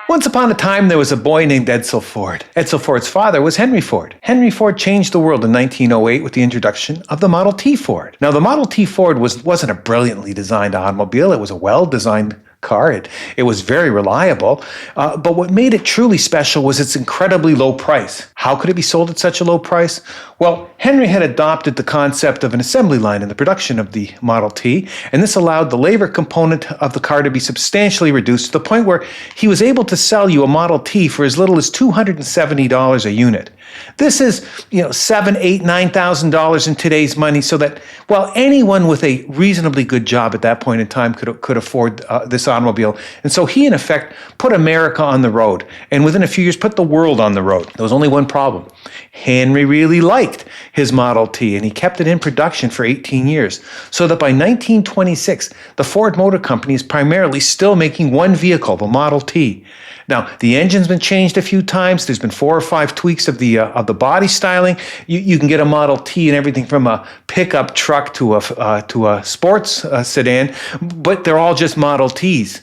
Once upon a time, there was a boy named Edsel Ford. Edsel Ford's father was Henry Ford. Henry Ford changed the world in 1908 with the introduction of the Model T Ford. Now, the Model T Ford wasn't a brilliantly designed automobile. It was a well-designed car. It was very reliable. But what made it truly special was its incredibly low price. How could it be sold at such a low price? Well, Henry had adopted the concept of an assembly line in the production of the Model T, and this allowed the labor component of the car to be substantially reduced to the point where he was able to sell you a Model T for as little as $270 a unit. This is, $7,000, $8,000, $9,000 in today's money, so that, well, anyone with a reasonably good job at that point in time could afford this automobile. And so he, in effect, put America on the road, and within a few years, put the world on the road. There was only one problem. Henry really liked his Model T, and he kept it in production for 18 years, so that by 1926, the Ford Motor Company is primarily still making one vehicle, the Model T. Now, the engine's been changed a few times. There's been 4 or 5 tweaks of the body styling. You can get a Model T and everything from a pickup truck to a sports sedan, but they're all just Model Ts.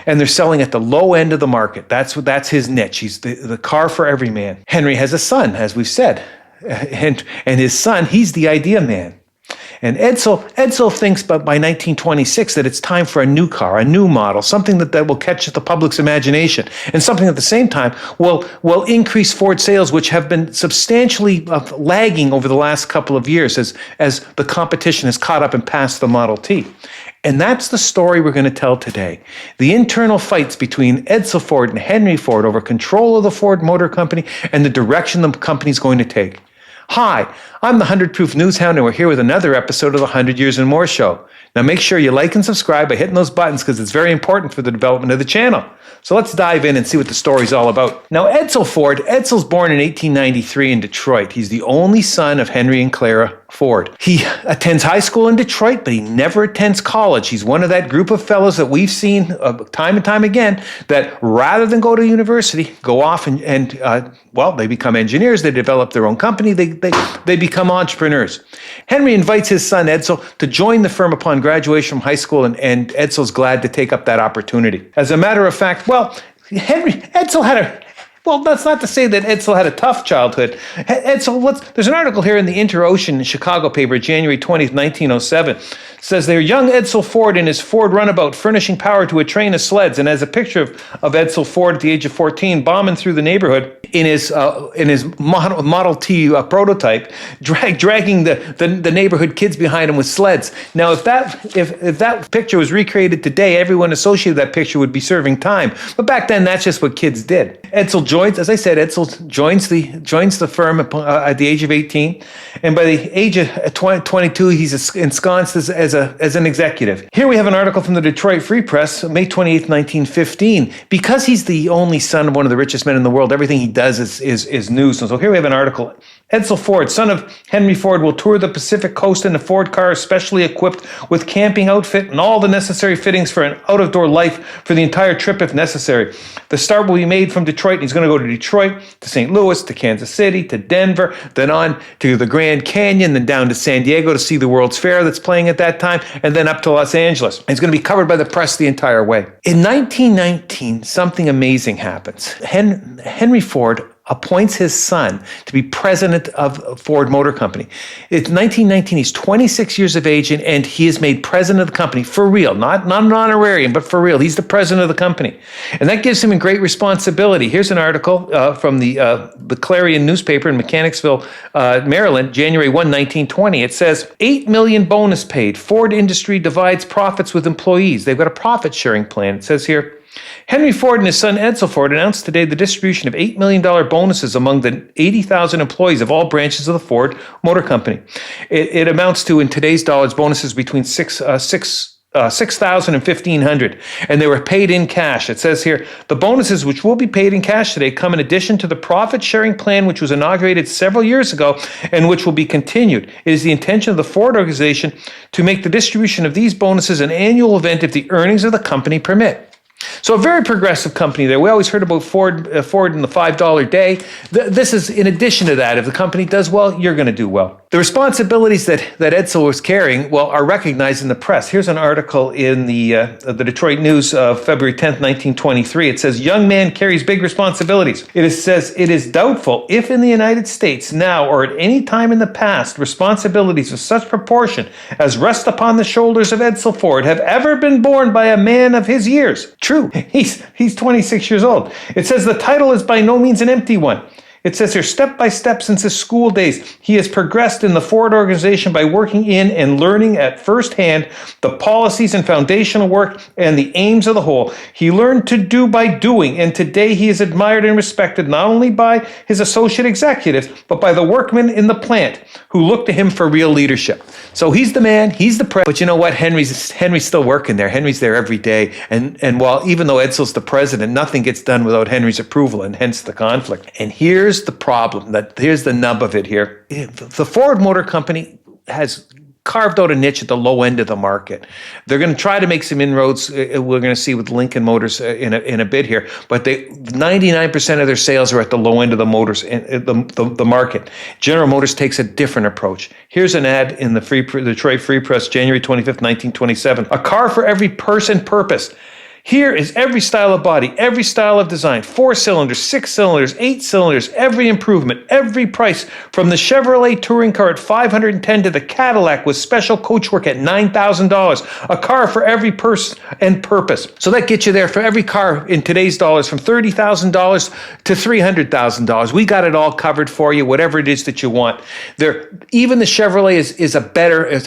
And they're selling at the low end of the market. That's his niche. He's the car for every man. Henry has a son, as we've said. And his son, he's the idea man. And Edsel thinks by 1926 that it's time for a new car, a new model, something that will catch the public's imagination, and something at the same time will increase Ford sales, which have been substantially lagging over the last couple of years as the competition has caught up and passed the Model T. And that's the story we're going to tell today. The internal fights between Edsel Ford and Henry Ford over control of the Ford Motor Company and the direction the company's going to take. Hi, I'm the 100 Proof News Hound, and we're here with another episode of the 100 Years and More Show. Now make sure you like and subscribe by hitting those buttons because it's very important for the development of the channel. So let's dive in and see what the story's all about. Now, Edsel's born in 1893 in Detroit. He's the only son of Henry and Clara Ford. He attends high school in Detroit, but he never attends college. He's one of that group of fellows that we've seen time and time again that rather than go to university, go off and they become engineers, they develop their own company, they become entrepreneurs. Henry invites his son Edsel to join the firm upon graduation from high school, and Edsel's glad to take up that opportunity. As a matter of fact, that's not to say that Edsel had a tough childhood. There's an article here in the Inter-Ocean Chicago paper, January 20th, 1907. It says there, young Edsel Ford in his Ford runabout furnishing power to a train of sleds, and as a picture of Edsel Ford at the age of 14 bombing through the neighborhood in his Model T prototype, dragging the neighborhood kids behind him with sleds. Now, if that picture was recreated today, everyone associated with that picture would be serving time. But back then, that's just what kids did. Edsel joins the firm at the age of 18, and by the age of 22, he's ensconced as an executive. Here we have an article from the Detroit Free Press, May 28th, 1915. Because he's the only son of one of the richest men in the world, everything he does is news. And so here we have an article. Edsel Ford, son of Henry Ford, will tour the Pacific Coast in a Ford car specially equipped with camping outfit and all the necessary fittings for an out-of-door life for the entire trip if necessary. The start will be made from Detroit, and he's going to go to Detroit, to St. Louis, to Kansas City, to Denver, then on to the Grand Canyon, then down to San Diego to see the World's Fair that's playing at that time, and then up to Los Angeles. It's going to be covered by the press the entire way. In 1919, something amazing happens. Henry Ford appoints his son to be president of Ford Motor Company. It's 1919. He's 26 years of age, and he is made president of the company for real, not an honorarium, but for real. He's the president of the company, and that gives him a great responsibility. Here's an article from the Clarion newspaper in Mechanicsville, Maryland, January 1, 1920. It says, 8 million bonus paid. Ford Industry divides profits with employees. They've got a profit-sharing plan. It says here, Henry Ford and his son Edsel Ford announced today the distribution of $8 million bonuses among the 80,000 employees of all branches of the Ford Motor Company. It amounts to, in today's dollars, bonuses between $6,000 and $1,500, and they were paid in cash. It says here, the bonuses which will be paid in cash today come in addition to the profit-sharing plan which was inaugurated several years ago and which will be continued. It is the intention of the Ford organization to make the distribution of these bonuses an annual event if the earnings of the company permit. So a very progressive company there. We always heard about Ford and the $5 day. This is in addition to that. If the company does well, you're going to do well. The responsibilities that Edsel was carrying, well, are recognized in the press. Here's an article in the Detroit News of February 10th, 1923. It says, young man carries big responsibilities. It says, it is doubtful if in the United States now or at any time in the past, responsibilities of such proportion as rest upon the shoulders of Edsel Ford have ever been borne by a man of his years. True, he's 26 years old. It says the title is by no means an empty one. It says here, step by step since his school days, he has progressed in the Ford organization by working in and learning at first hand the policies and foundational work and the aims of the whole. He learned to do by doing, and today he is admired and respected not only by his associate executives, but by the workmen in the plant who look to him for real leadership. So he's the man, he's the president. But you know what? Henry's still working there. Henry's there every day. And while even though Edsel's the president, nothing gets done without Henry's approval, and hence the conflict. And here's the problem. Here's the nub of it here. The Ford Motor Company has carved out a niche at the low end of the market. They're going to try to make some inroads. We're going to see with Lincoln Motors in a bit here, but 99% of their sales are at the low end of the motors in the market. General Motors takes a different approach. Here's an ad in the Detroit Free Press, January 25th, 1927. A car for every person purpose. Here is every style of body, every style of design, 4 cylinders, 6 cylinders, 8 cylinders, every improvement, every price, from the Chevrolet touring car at $510 to the Cadillac with special coachwork at $9,000. A car for every person and purpose. So that gets you there for every car in today's dollars from $30,000 to $300,000. We got it all covered for you, whatever it is that you want. Even the Chevrolet is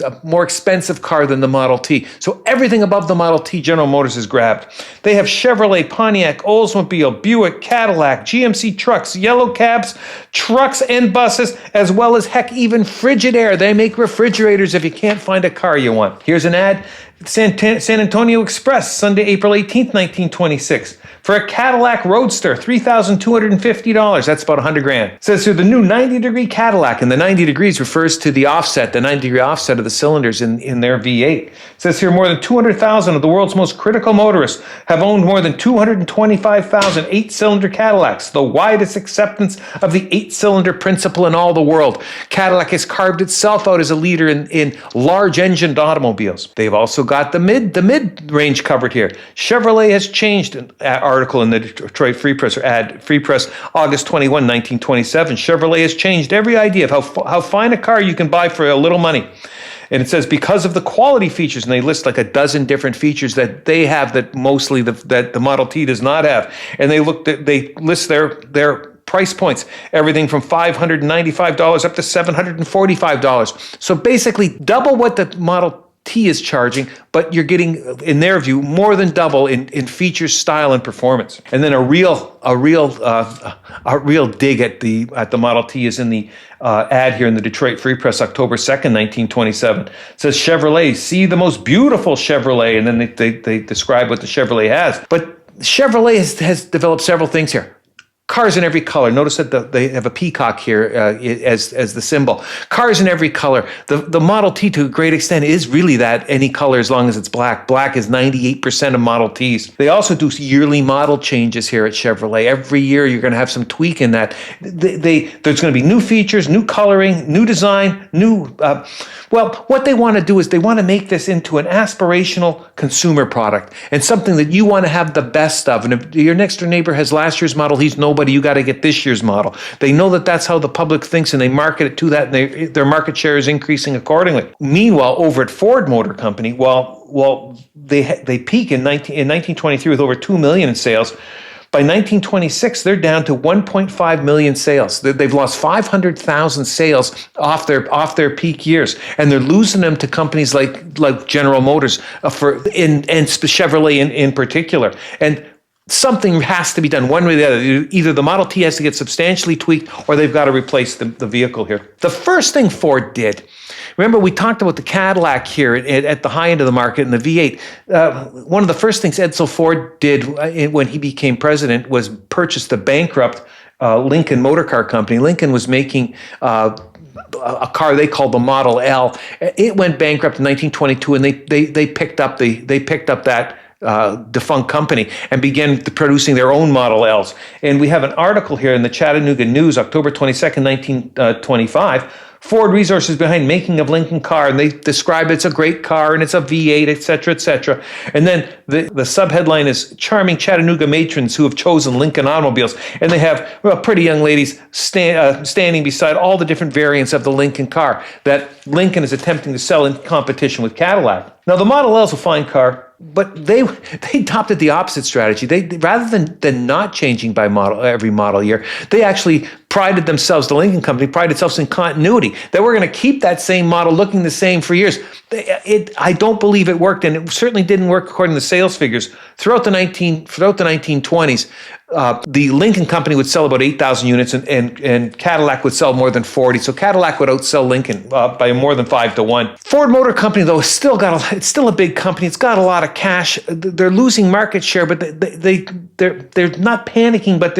a more expensive car than the Model T. So everything above the Model T, General Motors has grabbed. They have Chevrolet, Pontiac, Oldsmobile, Buick, Cadillac, GMC trucks, yellow cabs, trucks and buses, as well as, heck, even Frigidaire. They make refrigerators if you can't find a car you want. Here's an ad. San Antonio Express, Sunday, April 18th, 1926. For a Cadillac Roadster, $3,250. That's about $100,000. It says here the new 90-degree Cadillac, and the 90 degrees refers to the offset, the 90-degree offset of the cylinders in their V8. It says here more than 200,000 of the world's most critical motorists have owned more than 225,000 8-cylinder Cadillacs, the widest acceptance of the 8-cylinder principle in all the world. Cadillac has carved itself out as a leader in large-engined automobiles. They've also got the mid-range covered here. Chevrolet has changed. An article in the Detroit Free Press, or ad Free Press, August 21, 1927. Chevrolet has changed every idea of how fine a car you can buy for a little money. And it says because of the quality features, and they list like a dozen different features that they have that mostly that the Model T does not have. And they list their price points, everything from $595 up to $745. So basically double what the Model T is charging, but you're getting, in their view, more than double in features, style, and performance. And then a real dig at the Model T is in the ad here in the Detroit Free Press, October 2nd, 1927. It says Chevrolet, see the most beautiful Chevrolet, and then they describe what the Chevrolet has. But Chevrolet has developed several things here. Cars in every color. Notice that they have a peacock here as the symbol. Cars in every color. The Model T, to a great extent, is really that any color as long as it's black. Black is 98% of Model Ts. They also do yearly model changes here at Chevrolet. Every year you're going to have some tweak in that. There's going to be new features, new coloring, new design, what they want to do is they want to make this into an aspirational consumer product and something that you want to have the best of. And if your next door neighbor has last year's model, he's nobody, you got to get this year's model. They know that that's how the public thinks, and they market it to that, and their market share is increasing accordingly. Meanwhile, over at Ford Motor Company, they peak in 1923 with over 2 million in sales. By 1926, they're down to 1.5 million sales. They've lost 500,000 sales off their peak years, and they're losing them to companies like General Motors and Chevrolet in particular. And something has to be done one way or the other. Either the Model T has to get substantially tweaked, or they've got to replace the vehicle here. The first thing Ford did, remember we talked about the Cadillac here at the high end of the market and the V8. One of the first things Edsel Ford did when he became president was purchase the bankrupt Lincoln Motor Car Company. Lincoln was making a car they called the Model L. It went bankrupt in 1922, and they picked up defunct company and began producing their own Model Ls. And we have an article here in the Chattanooga News, October 22nd, 1925. Ford resources behind making of Lincoln car, and they describe it's a great car and it's a V8, et cetera, et cetera. And then the subheadline is charming Chattanooga matrons who have chosen Lincoln automobiles, and they have pretty young ladies standing beside all the different variants of the Lincoln car that Lincoln is attempting to sell in competition with Cadillac. Now, the Model L is a fine car, but they adopted the opposite strategy. They rather than not changing by every model year, they actually prided themselves, the Lincoln Company prided itself in continuity, that we're going to keep that same model looking the same for years. I don't believe it worked, and it certainly didn't work according to sales figures. Throughout the 1920s, the Lincoln Company would sell about 8,000 units, and Cadillac would sell more than 40. So Cadillac would outsell Lincoln by more than 5-1. Ford Motor Company, though, it's still a big company. It's got a lot of cash. They're losing market share, but they're not panicking. But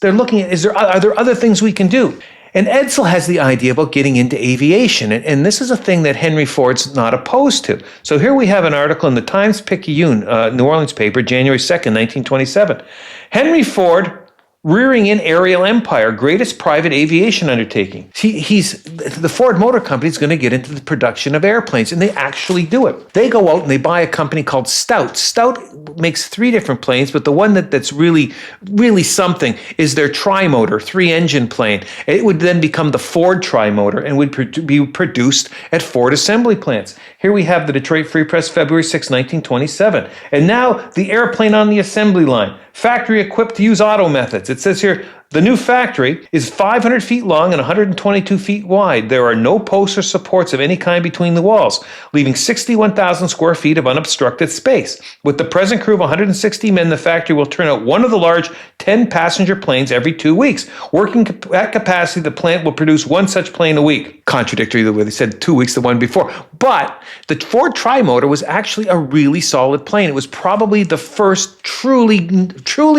they're looking at are there other things we can do? And Edsel has the idea about getting into aviation, and this is a thing that Henry Ford's not opposed to. So here we have an article in the Times-Picayune, New Orleans paper, January 2nd, 1927. Henry Ford, rearing in aerial empire, greatest private aviation undertaking. The Ford Motor Company is going to get into the production of airplanes, and they actually do it. They go out and they buy a company called Stout. Stout makes 3 different planes, but the one that's really, really something is their trimotor, 3-engine plane. It would then become the Ford trimotor and would be produced at Ford assembly plants. Here we have the Detroit Free Press, February 6, 1927. And now the airplane on the assembly line. Factory equipped to use auto methods. It says here, the new factory is 500 feet long and 122 feet wide. There are no posts or supports of any kind between the walls, leaving 61,000 square feet of unobstructed space. With the present crew of 160 men, the factory will turn out one of the large 10-passenger planes every 2 weeks. Working at capacity, the plant will produce one such plane a week. Contradictory to what they said 2 weeks, the one before. But the Ford Trimotor was actually a really solid plane. It was probably the first truly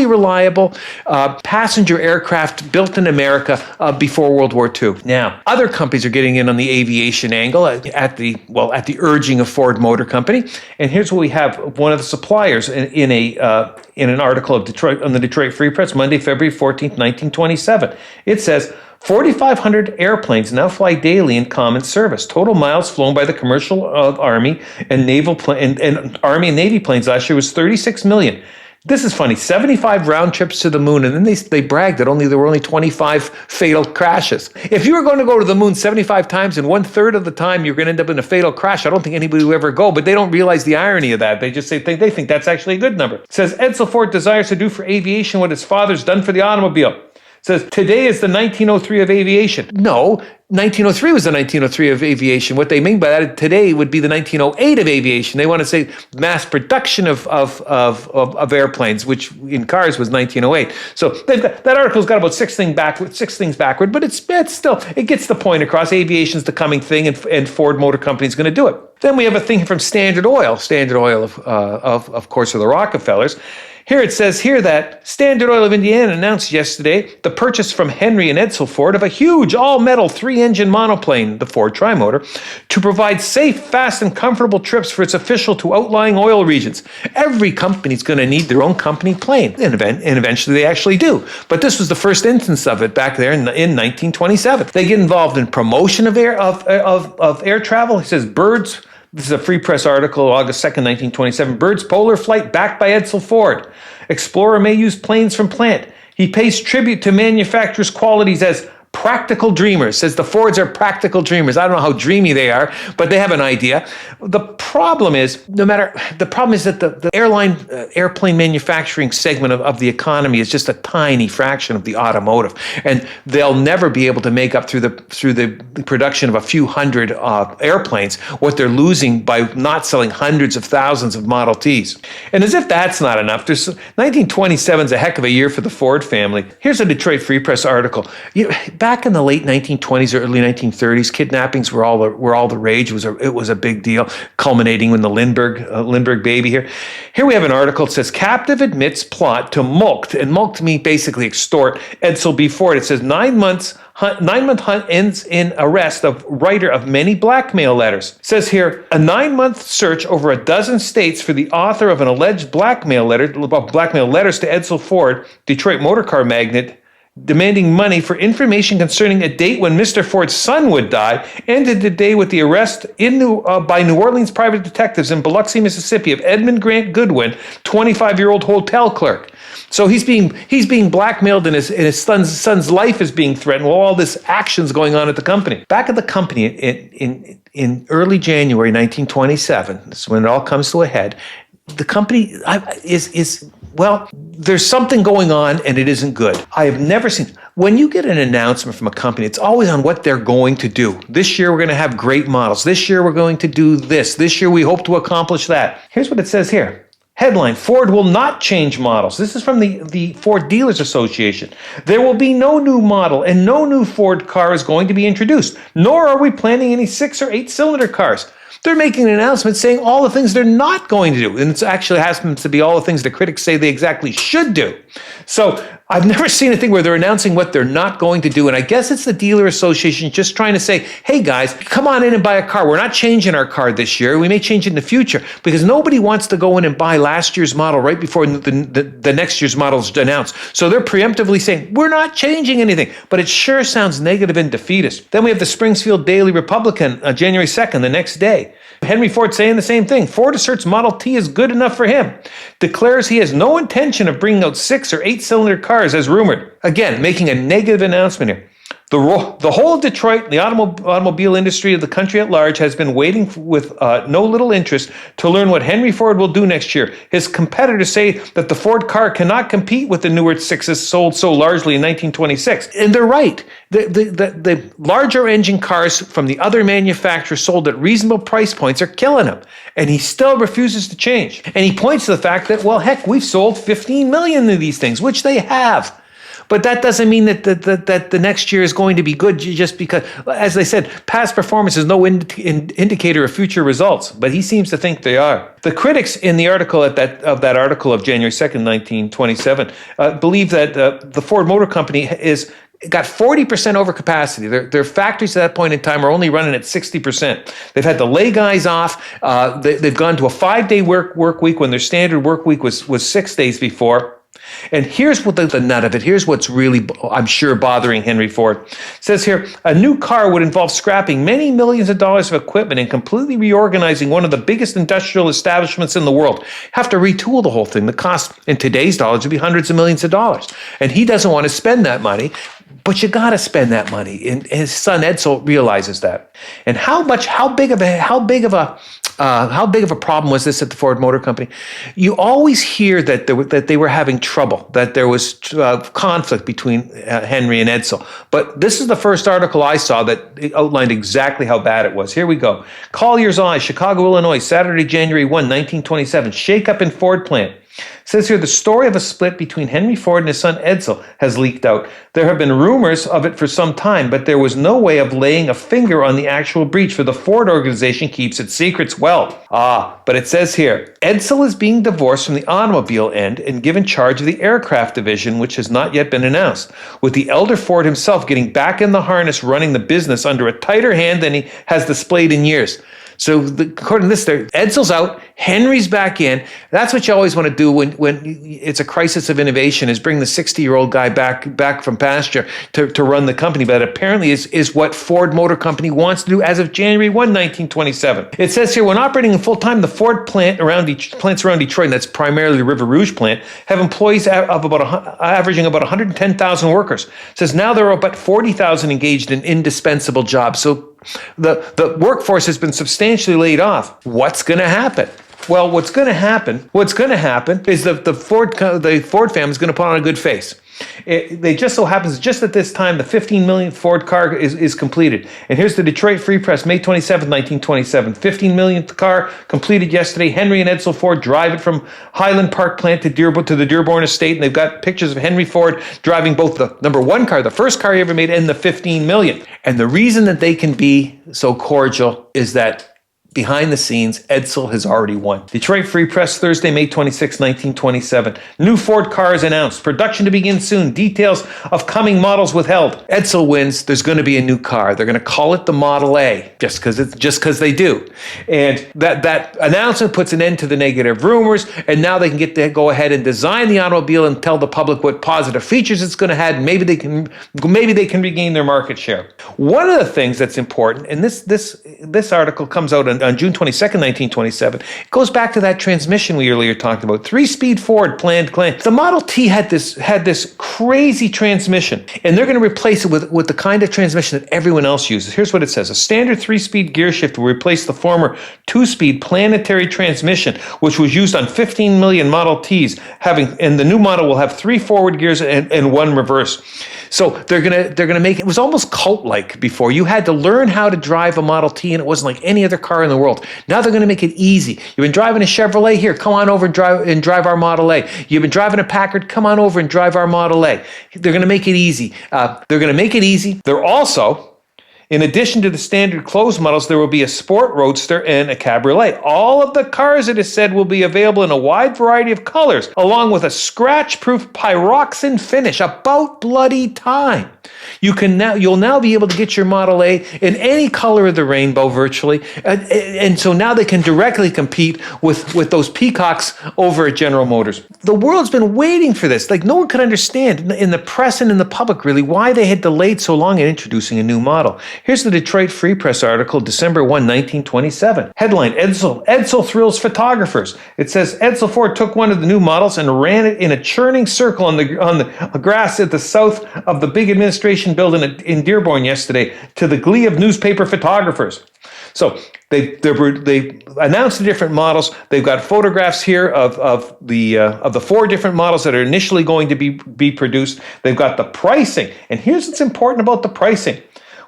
reliable passenger aircraft built in America before World War II. Now, other companies are getting in on the aviation angle at the urging of Ford Motor Company. And here's what we have: one of the suppliers in an article of Detroit on the Detroit Free Press, Monday, February 14th, 1927. It says, 4,500 airplanes now fly daily in common service. Total miles flown by the commercial Army and Naval and Army and Navy planes last year was 36 million. This is funny, 75 round trips to the moon, and then they bragged that there were only 25 fatal crashes. If you were going to go to the moon 75 times and 1/3 of the time you're going to end up in a fatal crash, I don't think anybody will ever go, but they don't realize the irony of that. They just they think that's actually a good number. It says, Edsel Ford desires to do for aviation what his father's done for the automobile. It says, today is the 1903 of aviation. No, 1903 was the 1903 of aviation. What they mean by that, today would be the 1908 of aviation. They want to say mass production of airplanes, which in cars was 1908. So that article's got about six things backward, but it's still, it gets the point across. Aviation's the coming thing, and Ford Motor Company is going to do it. Then we have a thing from Standard Oil. Standard Oil, of course, are the Rockefellers. Here it says here that Standard Oil of Indiana announced yesterday the purchase from Henry and Edsel Ford of a huge all-metal 3-engine monoplane, the Ford Trimotor, to provide safe, fast, and comfortable trips for its official to outlying oil regions. Every company's going to need their own company plane, and eventually they actually do. But this was the first instance of it back there in 1927. They get involved in promotion of air travel. He says birds. This is a Free Press article, August 2nd, 1927. Bird's polar flight backed by Edsel Ford. Explorer may use planes from plant. He pays tribute to manufacturers' qualities as practical dreamers. Says the Fords are practical dreamers. I don't know how dreamy they are, but they have an idea. The problem is that the airplane manufacturing segment of the economy is just a tiny fraction of the automotive, and they'll never be able to make up through the production of a few hundred airplanes what they're losing by not selling hundreds of thousands of Model Ts. And as if that's not enough, 1927 is a heck of a year for the Ford family. Here's a Detroit Free Press article. back in the late 1920s or early 1930s, kidnappings were all the rage. It was a big deal, culminating with the Lindbergh baby here. Here we have an article that says, captive admits plot to mulct, and mulct means basically extort Edsel Ford. It says 9 month hunt ends in arrest of writer of many blackmail letters. It says here, a 9-month search over a dozen states for the author of an alleged blackmail letters to Edsel Ford, Detroit motor car magnate, demanding money for information concerning a date when Mr. Ford's son would die, ended the day with the arrest by New Orleans private detectives in Biloxi, Mississippi, of Edmund Grant Goodwin, 25-year-old hotel clerk. So he's being blackmailed, and his son's life is being threatened while all this action's going on at the company. Back at the company in early January 1927, this is when it all comes to a head. The company there's something going on, and it isn't good. I have never seen, when you get an announcement from a company, it's always on what they're going to do. This year, we're going to have great models. This year, we're going to do this. This year, we hope to accomplish that. Here's what it says here. Headline, Ford will not change models. This is from the Ford Dealers Association. There will be no new model and no new Ford car is going to be introduced, nor are we planning any 6 or 8 cylinder cars. They're making an announcement saying all the things they're not going to do. And it actually happens to be all the things the critics say they exactly should do. So I've never seen a thing where they're announcing what they're not going to do. And I guess it's the Dealer Association just trying to say, hey guys, come on in and buy a car. We're not changing our car this year. We may change it in the future, because nobody wants to go in and buy last year's model right before the next year's model is announced. So they're preemptively saying, we're not changing anything. But it sure sounds negative and defeatist. Then we have the Springfield Daily Republican, January 2nd, the next day. Henry Ford saying the same thing. Ford asserts Model T is good enough for him. Declares he has no intention of bringing out 6 or 8 cylinder cars as rumored. Again, making a negative announcement here. The whole of Detroit, the automobile industry of the country at large, has been waiting with no little interest to learn what Henry Ford will do next year. His competitors say that the Ford car cannot compete with the newer 6s sold so largely in 1926. And they're right. The larger engine cars from the other manufacturers sold at reasonable price points are killing him. And he still refuses to change. And he points to the fact that, well, heck, we've sold 15 million of these things, which they have. But that doesn't mean that the next year is going to be good just because, as I said, past performance is no indicator of future results. But he seems to think they are. The critics in the article of that article of January 2nd, 1927, believe that the Ford Motor Company got 40% overcapacity. Their factories at that point in time are only running at 60%. They've had to lay guys off. They've gone to a 5-day work week when their standard work week was 6 days before. And here's what the nut of it. Here's what's really, I'm sure, bothering Henry Ford. It says here, a new car would involve scrapping many millions of dollars of equipment and completely reorganizing one of the biggest industrial establishments in the world. Have to retool the whole thing. The cost in today's dollars would be hundreds of millions of dollars. And he doesn't want to spend that money, but you got to spend that money. And his son Edsel realizes that. And how big of a problem was this at the Ford Motor Company? You always hear that they were having trouble, that there was conflict between Henry and Edsel. But this is the first article I saw that outlined exactly how bad it was. Here we go. Collier's Eye, Chicago, Illinois, Saturday, January 1, 1927. Shake-up in Ford plant. It says here, the story of a split between Henry Ford and his son Edsel has leaked out. There have been rumors of it for some time, but there was no way of laying a finger on the actual breach, for the Ford organization keeps its secrets well. But it says here, Edsel is being divorced from the automobile end and given charge of the aircraft division, which has not yet been announced, with the elder Ford himself getting back in the harness, running the business under a tighter hand than he has displayed in years. So according to this, Edsel's out, Henry's back in. That's what you always want to do when it's a crisis of innovation, is bring the 60-year-old guy back from pasture to run the company. But apparently is what Ford Motor Company wants to do as of January 1, 1927. It says here, when operating in full time, the Ford plants around Detroit, and that's primarily the River Rouge plant, have employees of averaging about 110,000 workers. It says now there are about 40,000 engaged in indispensable jobs. So the workforce has been substantially laid off. What's going to happen? Well, what's going to happen is the Ford family is going to put on a good face. They just so happens, just at this time, the 15 millionth Ford car is completed. And here's the Detroit Free Press, May 27, 1927. 15 millionth car completed yesterday. Henry and Edsel Ford drive it from Highland Park plant to the Dearborn estate. And they've got pictures of Henry Ford driving both the number one car, the first car he ever made, and the 15 millionth. And the reason that they can be so cordial is that behind the scenes, Edsel has already won. Detroit Free Press, Thursday, May 26, 1927. New Ford cars announced. Production to begin soon. Details of coming models withheld. Edsel wins. There's going to be a new car. They're going to call it the Model A, just because they do. And that announcement puts an end to the negative rumors, and now they can get to go ahead and design the automobile and tell the public what positive features it's going to have, and maybe they can regain their market share. One of the things that's important, and this article comes out on June 22nd, 1927. It goes back to that transmission we earlier talked about. 3-speed Ford planned claim. The Model T had this crazy transmission, and they're going to replace it with the kind of transmission that everyone else uses. Here's what it says. A standard 3-speed gear shift will replace the former 2-speed planetary transmission, which was used on 15 million Model Ts, and the new model will have 3 forward gears and 1 reverse. So they're gonna make it was almost cult-like before. You had to learn how to drive a Model T, and it wasn't like any other car in the world. Now they're going to make it easy. You've been driving a Chevrolet, here, come on over and drive our Model A. You've been driving a Packard, come on over and drive our Model A. They're going to make it easy. They're also, in addition to the standard closed models, there will be a sport roadster and a cabriolet. All of the cars, it is said, will be available in a wide variety of colors, along with a scratch-proof pyroxene finish. About bloody time. You'll now be able to get your Model A in any color of the rainbow virtually, and so now they can directly compete with those peacocks over at General Motors. The world's been waiting for this. Like, no one could understand in the press and in the public really why they had delayed so long in introducing a new model. Here's the Detroit Free Press article, December 1, 1927. Headline: Edsel thrills photographers. It says Edsel Ford took one of the new models and ran it in a churning circle on the grass at the south of the big administration building in Dearborn yesterday, to the glee of newspaper photographers. So they announced the different models. They've got photographs here of the 4 different models that are initially going to be produced. They've got the pricing, and here's what's important about the pricing.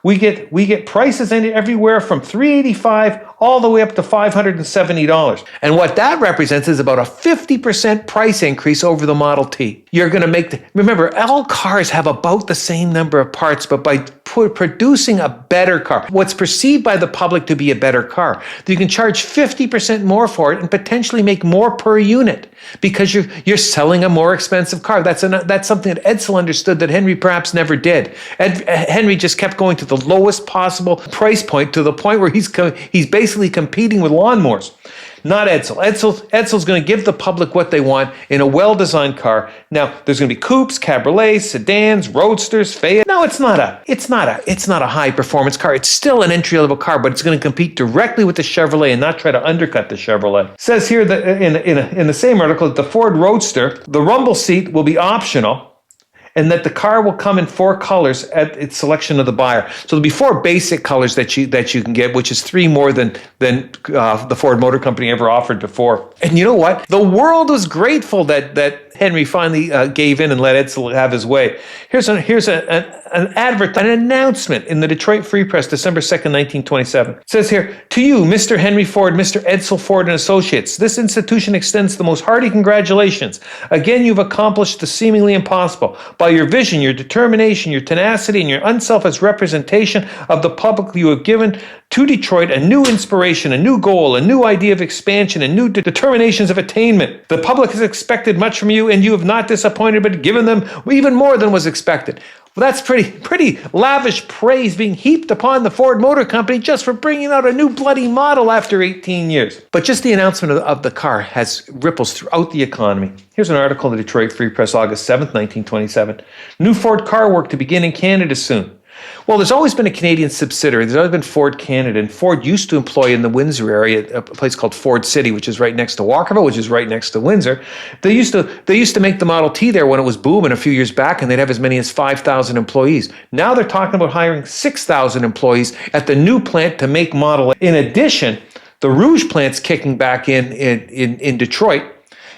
We get prices in it everywhere from $385 all the way up to $570. And what that represents is about a 50% price increase over the Model T. You're going to remember, all cars have about the same number of parts, but by producing a better car, what's perceived by the public to be a better car, you can charge 50% more for it and potentially make more per unit because you're selling a more expensive car. That's something that Edsel understood that Henry perhaps never did. Henry just kept going to the lowest possible price point, to the point where he's basically competing with lawnmowers. Not Edsel. Edsel's going to give the public what they want in a well-designed car. Now, there's going to be coupes, cabriolets, sedans, roadsters, Fayette. No, it's not a high-performance car. It's still an entry-level car, but it's going to compete directly with the Chevrolet and not try to undercut the Chevrolet. It says here that in the same article that the Ford Roadster, the rumble seat will be optional, and that the car will come in 4 colors at its selection of the buyer. So there'll be 4 basic colors that you can get, which is 3 more than the Ford Motor Company ever offered before. And you know what? The world was grateful that Henry finally gave in and let Edsel have his way. Here's an announcement in the Detroit Free Press, December 2nd, 1927. It says here, "To you, Mr. Henry Ford, Mr. Edsel Ford and Associates, this institution extends the most hearty congratulations. Again, you've accomplished the seemingly impossible. By your vision, your determination, your tenacity, and your unselfish representation of the public, you have given to Detroit a new inspiration, a new goal, a new idea of expansion, and new determinations of attainment. The public has expected much from you, and you have not disappointed, but given them even more than was expected." Well, that's pretty lavish praise being heaped upon the Ford Motor Company just for bringing out a new bloody model after 18 years. But just the announcement of the car has ripples throughout the economy. Here's an article in the Detroit Free Press, August 7th, 1927. "New Ford car work to begin in Canada soon." Well, there's always been a Canadian subsidiary. There's always been Ford Canada, and Ford used to employ in the Windsor area a place called Ford City, which is right next to Walkerville, which is right next to Windsor. They used to make the Model T there when it was booming a few years back, and they'd have as many as 5,000 employees. Now they're talking about hiring 6,000 employees at the new plant to make Model A. In addition, the Rouge plant's kicking back in Detroit.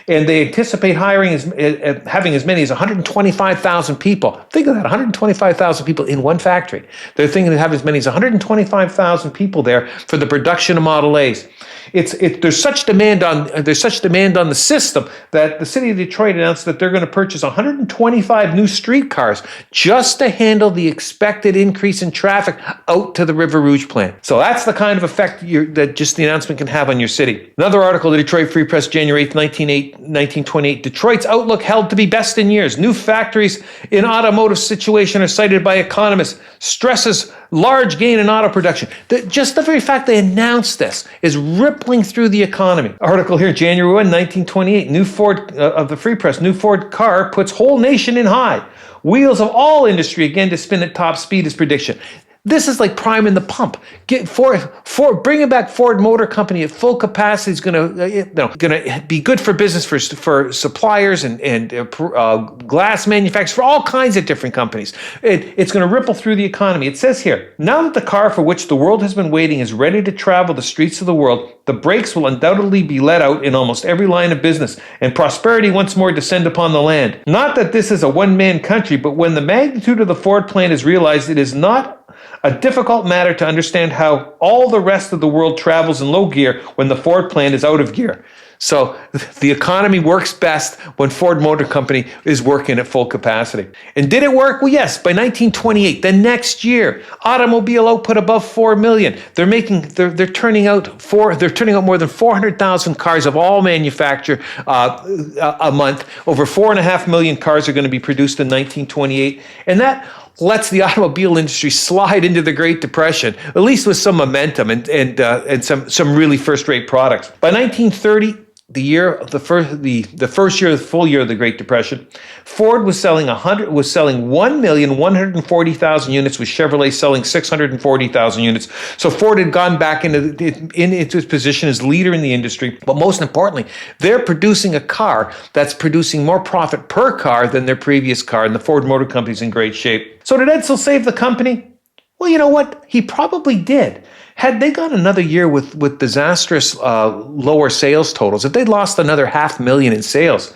And they anticipate having as many as 125,000 people. Think of that, 125,000 people in one factory. They're thinking to have as many as 125,000 people there for the production of Model A's. There's such demand on the system that the city of Detroit announced that they're going to purchase 125 new streetcars just to handle the expected increase in traffic out to the River Rouge plant. So that's the kind of effect that just the announcement can have on your city. Another article, the Detroit Free Press, January 8th, 1928. Detroit's outlook held to be best in years. New factories in automotive situation are cited by economists. Stresses large gain in auto production. Just the very fact they announced this is rippling through the economy. Article here, January 1, 1928. New Ford of the Free Press. New Ford car puts whole nation in high. Wheels of all industry again to spin at top speed is prediction. This is like priming the pump. Bringing back Ford Motor Company at full capacity is going to be good for business for suppliers and glass manufacturers, for all kinds of different companies. It's going to ripple through the economy. It says here, now that the car for which the world has been waiting is ready to travel the streets of the world, the brakes will undoubtedly be let out in almost every line of business, and prosperity once more descend upon the land. Not that this is a one-man country, but when the magnitude of the Ford plan is realized, it is not a difficult matter to understand how all the rest of the world travels in low gear when the Ford plant is out of gear. So the economy works best when Ford Motor Company is working at full capacity. And did it work? Well, yes. By 1928, the next year, automobile output above 4 million. They're turning out more than 400,000 cars of all manufacture a month. Over 4.5 million cars are going to be produced in 1928, and that lets the automobile industry slide into the Great Depression, at least with some momentum and some really first-rate products. By 1930, the full year of the Great Depression, Ford was selling 1,140,000 units, with Chevrolet selling 640,000 units. So Ford had gone back into its position as leader in the industry. But most importantly, they're producing a car that's producing more profit per car than their previous car, and the Ford Motor Company's in great shape. So did Edsel save the company? Well, you know what? He probably did. Had they gone another year with disastrous lower sales totals, if they'd lost another 500,000 in sales,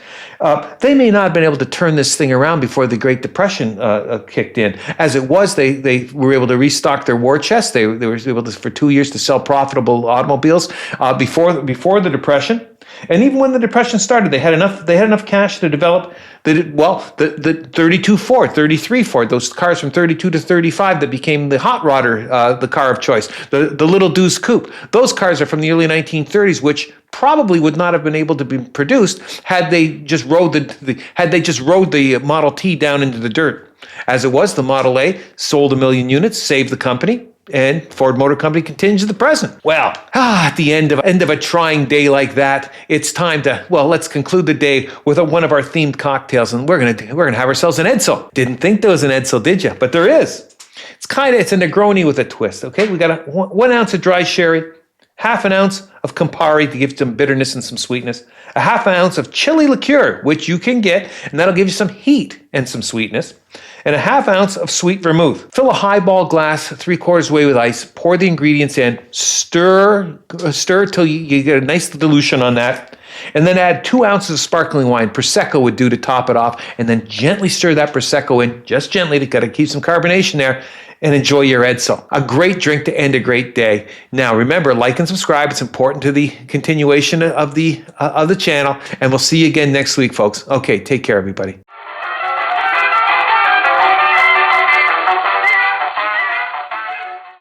they may not have been able to turn this thing around before the Great Depression kicked in. As it was, they were able to restock their war chest. They were able to, for 2 years, to sell profitable automobiles before the Depression. And even when the Depression started, they had enough cash to develop the 32 Ford, 33 Ford, those cars from 32 to 35 that became the hot rodder, the car of choice, the Little Deuce Coupe. Those cars are from the early 1930s, which probably would not have been able to be produced had they just rode the Model T down into the dirt. As it was, the Model A sold 1 million units, saved the company, and Ford Motor Company continues to the present. Well, at the end of a trying day like that, it's time to, let's conclude the day with one of our themed cocktails, and we're gonna have ourselves an Edsel. Didn't think there was an Edsel, did you? But there is. It's a Negroni with a twist. Okay, we got 1 ounce of dry sherry, 1/2 ounce of Campari to give some bitterness and some sweetness, 1/2 ounce of chili liqueur, which you can get, and that'll give you some heat and some sweetness, and 1/2 ounce of sweet vermouth. Fill a highball glass 3/4 way with ice, pour the ingredients in, stir till you get a nice dilution on that, and then add 2 ounces of sparkling wine. Prosecco would do to top it off, and then gently stir that Prosecco in, just gently, to gotta keep some carbonation there, and enjoy your Edsel. A great drink to end a great day. Now, remember, like and subscribe. It's important to the continuation of the channel, and we'll see you again next week, folks. Okay, take care, everybody.